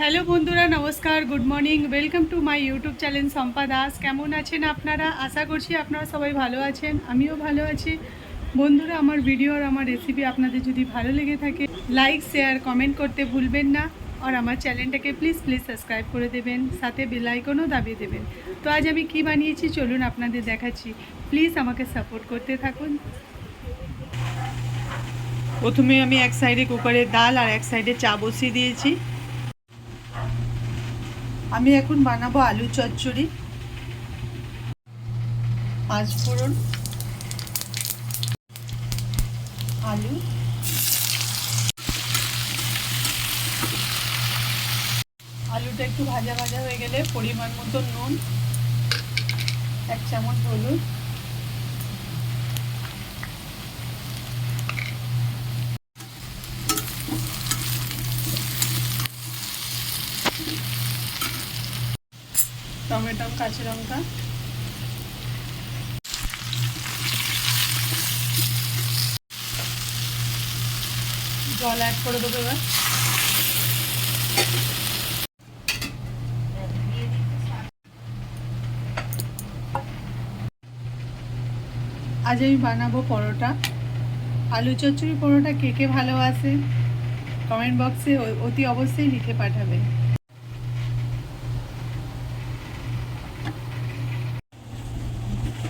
Hello বন্ধুরা, নমস্কার, good morning, welcome to my YouTube channel Shampa Das. কেমন আছেন আপনারা? আশা করছি আপনারা সবাই ভালো আছেন, আমিও ভালো আছি। বন্ধুরা, আমার ভিডিও আর আমার রেসিপি আপনাদের যদি ভালো লেগে থাকে, লাইক শেয়ার কমেন্ট করতে ভুলবেন না। আর আমার চ্যানেলটাকে প্লিজ সাবস্ক্রাইব করে দেবেন, সাথে বেল আইকনও দাবিয়ে দেবেন। তো আজ আমি কি বানিয়েছি চলুন আপনাদের দেখাচ্ছি। প্লিজ আমাকে সাপোর্ট করতে থাকুন। প্রথমে আমি এক সাইডে কুকারে ডাল আর এক সাইডে চা বসিয়ে দিয়েছি। আমি এখন বানাবো আলু চচ্চড়ি। পাঁচফোড়ন, আলু, আলুটা একটু ভাজা ভাজা হয়ে গেলে পরিমাণ মতো নুন, 1 চামচ হলুদ, টমেটো, কাঁচা লঙ্কা, জল অ্যাড করে দেবো এবার। আজ আমি বানাবো পরোটা, আলু চচ্চড়ি পরোটা। কে কে ভালোবাসে কমেন্ট বক্সে অতি অবশ্যই লিখে পাঠাবে।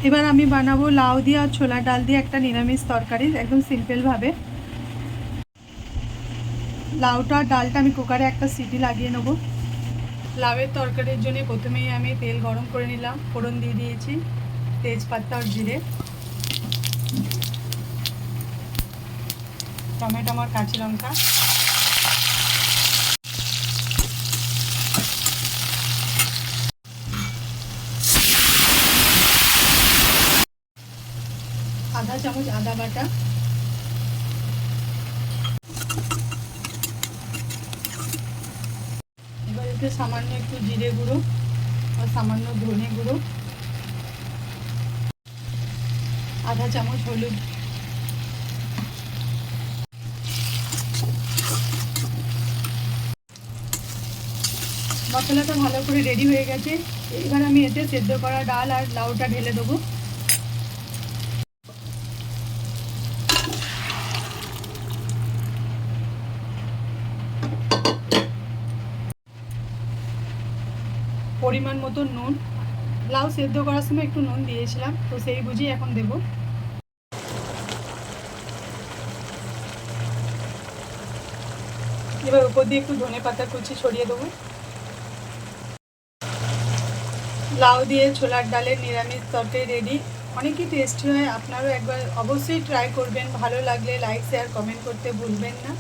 এবার আমি বানাবো লাউ দিয়ে আর ছোলার ডাল দিয়ে একটা নিরামিষ তরকারি, একদম সিম্পলভাবে। লাউটা আর ডালটা আমি কুকারে একটা সিটি লাগিয়ে নেবো। লাউয়ের তরকারির জন্য প্রথমেই আমি তেল গরম করে নিলাম, ফোড়ন দিয়ে দিয়েছি, তেজপাতা আর জিরে, টমেটো আর কাঁচা লঙ্কা, আধা চামচ আদা বাটা, এবার এতে সামান্য একটু জিরে গুঁড়ো আর সামান্য ধনে গুঁড়ো, আধা চামচ হলুদ, মশলাটা ভালো করে রেডি হয়ে গেছে। এবার আমি এতে সেদ্ধ করা ডাল আর লাউটা ঢেলে দেবো। পরিমাণ মতো নুন, লাউ সেদ্ধ করার সময় একটু নুন দিয়েছিলাম, তো সেই বুঝেই এখন দেবো। এবার উপর দিয়ে একটু ধনে পাতা কুচি ছড়িয়ে দেবো। লাউ দিয়ে ছোলার ডালের নিরামিষ তরকারি রেডি। অনেকই টেস্টি হয়, আপনারাও একবার অবশ্যই ট্রাই করবেন। ভালো লাগলে লাইক শেয়ার কমেন্ট করতে ভুলবেন না।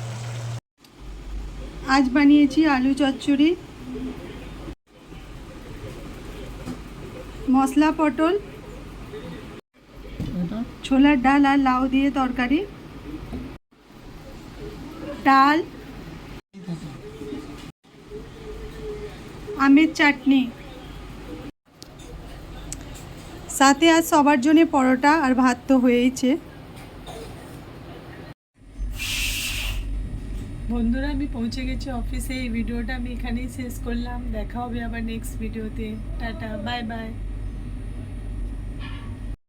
আজ বানিয়েছি আলু চচ্চড়ি, মশলা পটল, ছোলার ডাল আর লাউ দিয়ে তরকারি, ডাল, আমের চাটনি, সাথে আজ সবার জন্য পরোটা আর ভাত তো হয়েইছে। বন্ধুরা, আমি পৌঁছে গেছি অফিসে। এই ভিডিওটা আমি এখানেই শেষ করলাম। দেখা হবে আবার নেক্সট ভিডিওতে। Tata, bye bye.